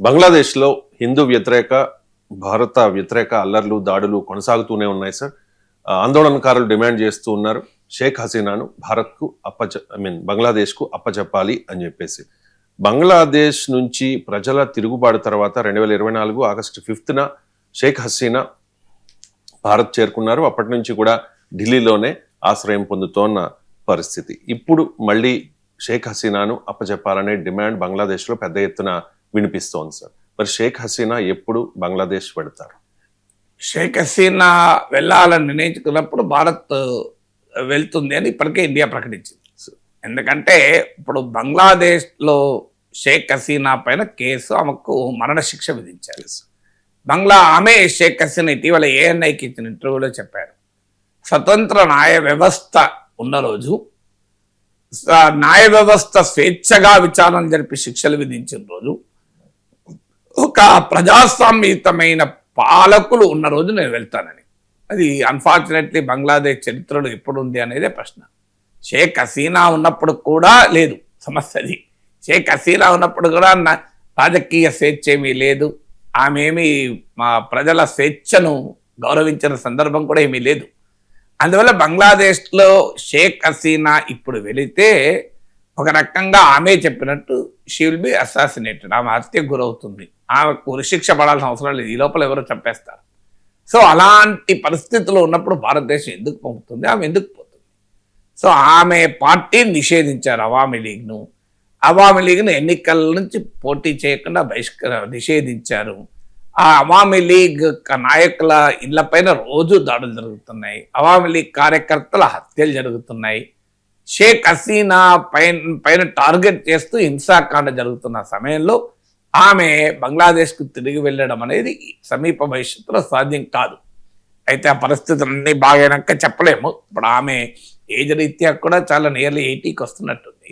బంగ్లాదేశ్లో హిందూ వ్యతిరేక భారత వ్యతిరేక అల్లర్లు దాడులు కొనసాగుతూనే ఉన్నాయి సార్. ఆందోళనకారులు డిమాండ్ చేస్తూ ఉన్నారు షేక్ హసీనాను భారత్కు బంగ్లాదేశ్కు అప్పచెప్పాలి అని చెప్పేసి. బంగ్లాదేశ్ నుంచి ప్రజల తిరుగుబాటు తర్వాత 2024 ఆగస్టు 5న షేక్ హసీనా భారత్ చేరుకున్నారు. అప్పటి నుంచి కూడా ఢిల్లీలోనే ఆశ్రయం పొందుతోన్న పరిస్థితి. ఇప్పుడు మళ్ళీ షేక్ హసీనాను అప్పచెప్పాలనే డిమాండ్ బంగ్లాదేశ్లో పెద్ద ఎత్తున వినిపిస్తోంది సార్. మరి షేక్ హసీనా ఎప్పుడు బంగ్లాదేశ్ వెళతారు? షేక్ హసీనా వెళ్ళాలని నిర్ణయించుకున్నప్పుడు భారత్ వెళ్తుంది అని ఇప్పటికే ఇండియా ప్రకటించింది. ఎందుకంటే ఇప్పుడు బంగ్లాదేశ్లో షేక్ హసీనా పైన కేసు, ఆమెకు మరణశిక్ష విధించారు. ఆమె షేక్ హసీనా ఇటీవల ఏఎన్ఐకి ఇచ్చిన ఇంటర్వ్యూలో చెప్పారు, స్వతంత్ర న్యాయ వ్యవస్థ ఉన్న రోజు, న్యాయ వ్యవస్థ స్వేచ్ఛగా విచారణ జరిపి శిక్షలు విధించిన రోజు, ఒక ప్రజాస్వామ్యయుతమైన పాలకులు ఉన్న రోజు నేను వెళ్తానని. అది అన్ఫార్చునేట్లీ బంగ్లాదేశ్ చరిత్రలో ఎప్పుడు ఉంది అనేదే ప్రశ్న. షేక్ హసీనా ఉన్నప్పుడు కూడా లేదు సమస్య అది. షేక్ హసీనా ఉన్నప్పుడు కూడా రాజకీయ స్వేచ్ఛ ఏమీ లేదు, ఆమె ఏమీ మా ప్రజల స్వేచ్ఛను గౌరవించిన సందర్భం కూడా ఏమీ లేదు. అందువల్ల బంగ్లాదేశ్లో షేక్ హసీనా ఇప్పుడు వెళితే ఒక రకంగా ఆమె చెప్పినట్టు షీ విల్ బి అసాసినేటెడ్, ఆమె హత్యకు గురవుతుంది, ఆమెకు ఉరిశిక్ష పడాల్సిన అవసరం లేదు, ఈ లోపల ఎవరో చంపేస్తారు. సో అలాంటి పరిస్థితుల్లో ఉన్నప్పుడు భారతదేశం ఎందుకు పంపుతుంది, ఆమె ఎందుకు పోతుంది? సో ఆమె పార్టీని నిషేధించారు, అవామీ లీగ్ను. అవామీ లీగ్ను ఎన్నికల నుంచి పోటీ చేయకుండా నిషేధించారు. ఆ అవామీ లీగ్ నాయకుల ఇళ్లపైన రోజు దాడులు జరుగుతున్నాయి, అవామీ లీగ్ కార్యకర్తల హత్యలు జరుగుతున్నాయి. షేక్ హసీనా పైన టార్గెట్ చేస్తూ హింసాకాండ జరుగుతున్న సమయంలో ఆమె బంగ్లాదేశ్కు తిరిగి వెళ్ళడం అనేది సమీప భవిష్యత్తులో సాధ్యం కాదు. అయితే ఆ పరిస్థితులన్నీ బాగైనాక చెప్పలేము. ఇప్పుడు ఆమె ఏజ్ రీత్యా కూడా చాలా నియర్లీ 80కి వస్తున్నట్టుంది.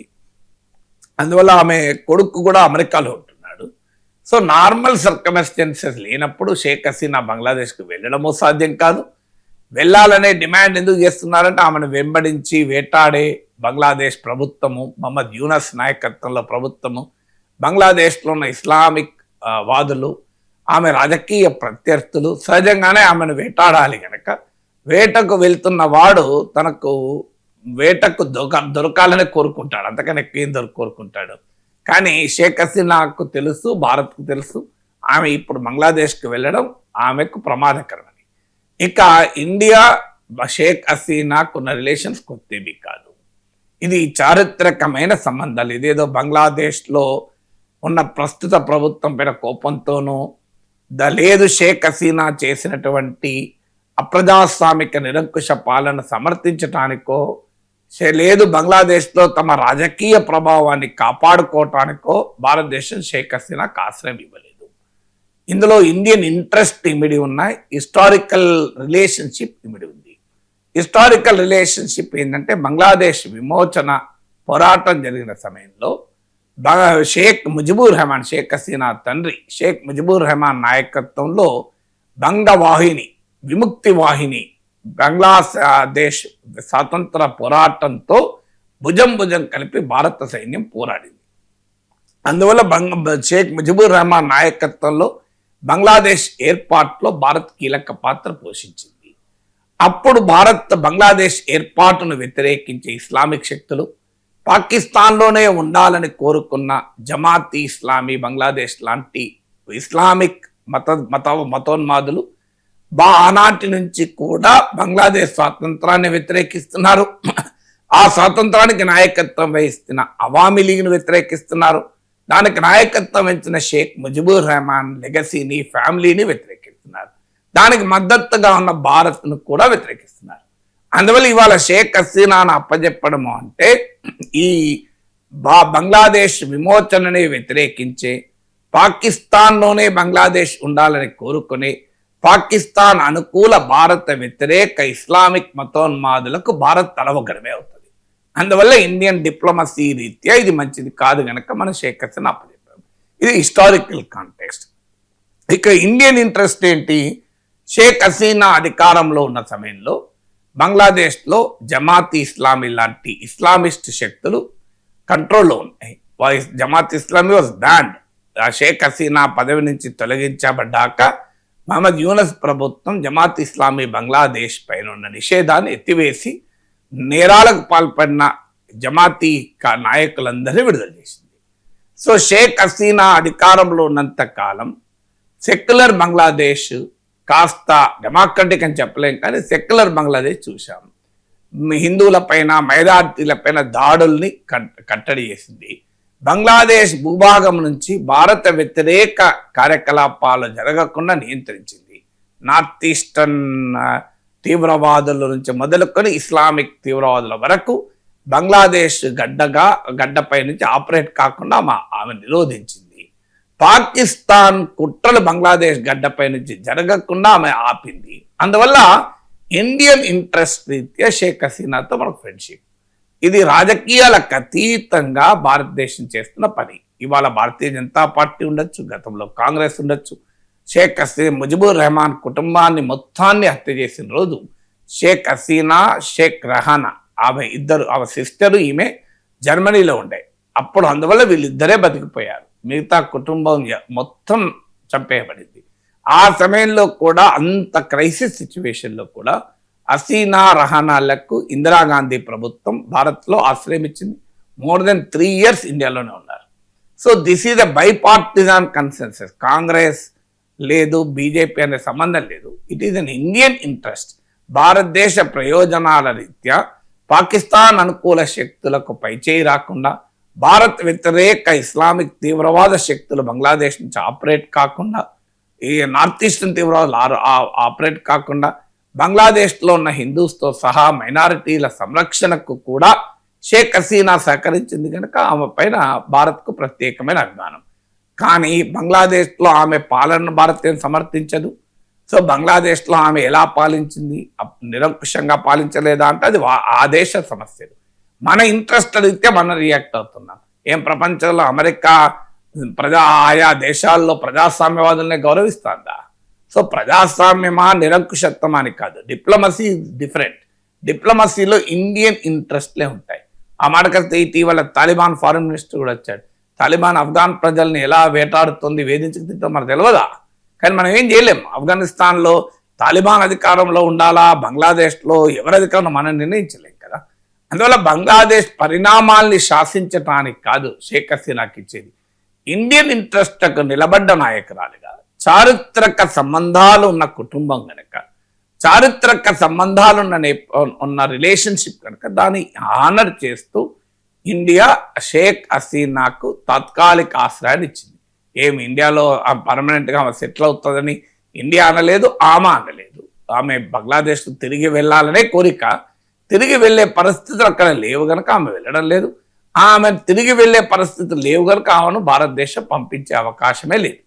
అందువల్ల ఆమె కొడుకు కూడా అమెరికాలో ఉంటున్నాడు. సో నార్మల్ సర్కమ్స్టెన్సెస్ లేనప్పుడు షేక్ హసీనా బంగ్లాదేశ్కు వెళ్ళడమూ సాధ్యం కాదు. వెళ్ళాలనే డిమాండ్ ఎందుకు చేస్తున్నారంటే ఆమెను వెంబడించి వేటాడే బంగ్లాదేశ్ ప్రభుత్వము, మహమ్మద్ యూనస్ నాయకత్వంలో ప్రభుత్వము, బంగ్లాదేశ్లో ఉన్న ఇస్లామిక్ వాదులు, ఆమె రాజకీయ ప్రత్యర్థులు సహజంగానే ఆమెను వేటాడాలి కనుక వేటకు వెళ్తున్న వాడు తనకు వేటకు దొరకాలని కోరుకుంటాడు, అంతకని ఎక్కువ కోరుకుంటాడు. కానీ షేక్ హసీనాకు తెలుసు, భారత్కు తెలుసు, ఆమె ఇప్పుడు బంగ్లాదేశ్కి వెళ్ళడం ఆమెకు ప్రమాదకరమని. ఇక ఇండియా షేక్ హసీనాకు ఉన్న రిలేషన్స్ కొత్తవి కాదు, ఇది చారిత్రకమైన సంబంధాలు. ఇదేదో బంగ్లాదేశ్లో ఉన్న ప్రస్తుత ప్రభుత్వం పైన కోపంతోనూ లేదు, షేక్ హసీనా చేసినటువంటి అప్రజాస్వామిక నిరంకుశ పాలన సమర్థించటానికో లేదు, బంగ్లాదేశ్లో తమ రాజకీయ ప్రభావాన్ని కాపాడుకోవటానికో భారతదేశం షేక్ హసీనాకు ఆశ్రయం ఇవ్వలేదు. ఇందులో ఇండియన్ ఇంట్రెస్ట్ ఇమిడి ఉన్నాయి, హిస్టారికల్ రిలేషన్షిప్ ఇమిడి ఉంది. హిస్టారికల్ రిలేషన్షిప్ ఏంటంటే బంగ్లాదేశ్ విమోచన పోరాటం జరిగిన సమయంలో షేక్ ముజిబుర్ రెహమాన్, షేక్ హసీనా తండ్రి షేక్ ముజిబుర్ రెహమాన్ నాయకత్వంలో బంగవాహిని, విముక్తి వాహిని, బంగ్లాదేశ్ స్వాతంత్ర పోరాటంతో భుజం కలిపి భారత సైన్యం పోరాడింది. అందువల్ల షేక్ ముజిబుర్ రెహమాన్ నాయకత్వంలో బంగ్లాదేశ్ ఏర్పాటులో భారత్ కీలక పాత్ర పోషించింది. అప్పుడు బంగ్లాదేశ్ ఏర్పాటును వ్యతిరేకించే ఇస్లామిక్ శక్తులు, పాకిస్తాన్లోనే ఉండాలని కోరుకున్న జమాత్ ఇస్లామీ బంగ్లాదేశ్ లాంటి ఇస్లామిక్ మతోన్మాదులు ఆనాటి నుంచి కూడా బంగ్లాదేశ్ స్వాతంత్రాన్ని వ్యతిరేకిస్తున్నారు. ఆ స్వాతంత్రానికి నాయకత్వం వహిస్తున్న అవామీ లీగ్ను వ్యతిరేకిస్తున్నారు. దానికి నాయకత్వం వహించిన షేక్ ముజిబుర్ రెహమాన్ లెగసీని, ఫ్యామిలీని వ్యతిరేకిస్తున్నారు. దానికి మద్దతుగా ఉన్న భారత్ను కూడా వ్యతిరేకిస్తున్నారు. అందువల్ల ఇవాళ షేక్ హసీనాను అప్పజెప్పడము అంటే ఈ బంగ్లాదేశ్ విమోచనని వ్యతిరేకించే, పాకిస్తాన్లోనే బంగ్లాదేశ్ ఉండాలని కోరుకునే, పాకిస్తాన్ అనుకూల భారత వ్యతిరేక ఇస్లామిక్ మతోన్మాదులకు భారత్ తలవగడమే అవుతుంది. అందువల్ల ఇండియన్ డిప్లొమసీ రీత్యా ఇది మంచిది కాదు కనుక మనం షేక్ హసీనా అప్పచెప్పాము. ఇది హిస్టారికల్ కాంటెక్స్ట్. ఇక ఇండియన్ ఇంట్రెస్ట్ ఏంటి? షేక్ హసీనా అధికారంలో ఉన్న సమయంలో బంగ్లాదేశ్లో జమాత్ ఇస్లామీ లాంటి ఇస్లామిస్ట్ శక్తులు కంట్రోల్లో ఉన్నాయి. జమాత్ ఇస్లామీ వాజ్ బ్యాన్డ్ ఆ షేక్ హసీనా పదవి నుంచి తొలగించబడ్డాక మహమ్మద్ యూనస్ ప్రభుత్వం జమాత్ ఇస్లామీ బంగ్లాదేశ్ పైన ఉన్న నిషేధాన్ని ఎత్తివేసి నేరాలకు పాల్పడిన జమాతీ నాయకులందరినీ విడుదల చేసింది. సో షేక్ హసీనా అధికారంలో ఉన్నంత కాలం సెక్యులర్ బంగ్లాదేశ్, కాస్త డెమోక్రటిక్ అని చెప్పలేం కానీ సెక్యులర్ బంగ్లాదేశ్ చూసాం. హిందువుల పైన, మైనారిటీల పైన దాడుల్ని కట్టడి చేసింది. బంగ్లాదేశ్ భూభాగం నుంచి భారత వ్యతిరేక కార్యకలాపాలు జరగకుండా నియంత్రించింది. నార్త్ ఈస్టర్న్ తీవ్రవాదుల నుంచి మొదలుకొని ఇస్లామిక్ తీవ్రవాదుల వరకు బంగ్లాదేశ్ గడ్డపై నుంచి ఆపరేట్ కాకుండా ఆమె నిరోధించింది. పాకిస్తాన్ కుట్రలు బంగ్లాదేశ్ గడ్డపై నుంచి జరగకుండా ఆమె ఆపింది. అందువల్ల ఇండియన్ ఇంట్రెస్ట్ రీత్యా షేక్ హసీనాతో మనకు ఫ్రెండ్షిప్. ఇది రాజకీయాలకు అతీతంగా భారతదేశం చేస్తున్న పని. ఇవాళ భారతీయ జనతా పార్టీ ఉండొచ్చు, గతంలో కాంగ్రెస్ ఉండొచ్చు. షేక్ హసీనా, ముజిబుర్ రెహమాన్ కుటుంబాన్ని మొత్తాన్ని హత్య చేసిన రోజు షేక్ హసీనా, షేక్ రెహానా, ఆమె సిస్టరు, ఈమె జర్మనీలో ఉండే. అప్పుడు అందువల్ల వీళ్ళిద్దరే బతికిపోయారు. మిగతా కుటుంబం మొత్తం చంపేయబడింది. ఆ సమయంలో కూడా, అంత క్రైసిస్ సిచ్యువేషన్లో కూడా హసీనా, రహానాలకు ఇందిరాగాంధీ ప్రభుత్వం భారత్లో ఆశ్రయం ఇచ్చింది. మోర్ దెన్ 3 years ఇండియాలోనే ఉన్నారు. So this is a bipartisan consensus. Congress లేదు, బీజేపీ అనే సంబంధం లేదు. It is an Indian interest. భారతదేశ ప్రయోజనాల రీత్యా పాకిస్తాన్ అనుకూల శక్తులకు పైచేయి రాకుండా, భారత్ వ్యతిరేక ఇస్లామిక్ తీవ్రవాద శక్తులు బంగ్లాదేశ్ నుంచి ఆపరేట్ కాకుండా, ఈ నార్త్ ఈస్టర్న్ తీవ్రవాదులు ఆపరేట్ కాకుండా, బంగ్లాదేశ్లో ఉన్న హిందూస్తో సహా మైనారిటీల సంరక్షణకు కూడా షేక్ హసీనా సహకరించింది కనుక ఆమె పైన భారత్కు ప్రత్యేకమైన అభిమానం. కానీ బంగ్లాదేశ్లో ఆమె పాలనను భారత్ ఏం సమర్థించదు. సో బంగ్లాదేశ్లో ఆమె ఎలా పాలించింది, నిరంకుశంగా పాలించలేదా అంటే అది ఆ దేశ సమస్యలు. మన ఇంట్రెస్ట్ రీత్యా మనం రియాక్ట్ అవుతున్నాం. ఏం ప్రపంచంలో అమెరికా ఆయా దేశాల్లో ప్రజాస్వామ్యవాదులనే గౌరవిస్తుందా? సో ప్రజాస్వామ్యమా, నిరంకుశత్వమా అని కాదు. Diplomacy different. డిప్లొమసీలో ఇండియన్ ఇంట్రెస్ట్లే ఉంటాయి. ఆ మాటకైతే ఇటీవల తాలిబాన్ ఫారిన్ మినిస్టర్ కూడా వచ్చాడు. తాలిబాన్ ఆఫ్ఘాన్ ప్రజల్ని ఎలా వేటాడుతుంది, వేధించుకు తింటాం మనకు తెలియదా? కానీ మనం ఏం చేయలేం. ఆఫ్ఘనిస్తాన్లో తాలిబాన్ అధికారంలో ఉండాలా, బంగ్లాదేశ్లో ఎవరి అధికారంలో మనం నిర్ణయించలేం కదా. అందువల్ల బంగ్లాదేశ్ పరిణామాల్ని శాసించటానికి కాదు షేక్ హసీనాకి ఇచ్చేది. ఇండియన్ ఇంట్రెస్ట్కు నిలబడ్డ నాయకురాలిగా, చారిత్రక సంబంధాలు ఉన్న కుటుంబం కనుక, చారిత్రక సంబంధాలు ఉన్న రిలేషన్షిప్ కనుక దాన్ని ఆనర్ చేస్తూ ఇండియా షేక్ హసీనాకు తాత్కాలిక ఆశ్రయాన్ని ఇచ్చింది. ఏమి ఇండియాలో పర్మనెంట్గా ఆమె సెటిల్ అవుతుందని ఇండియా అనలేదు, ఆమె అనలేదు. ఆమె బంగ్లాదేశ్కు తిరిగి వెళ్ళాలనే కోరిక. తిరిగి వెళ్ళే పరిస్థితులు అక్కడ లేవు కనుక ఆమె వెళ్ళడం లేదు. ఆమె తిరిగి వెళ్ళే పరిస్థితులు లేవు కనుక ఆమెను భారతదేశం పంపించే అవకాశమే లేదు.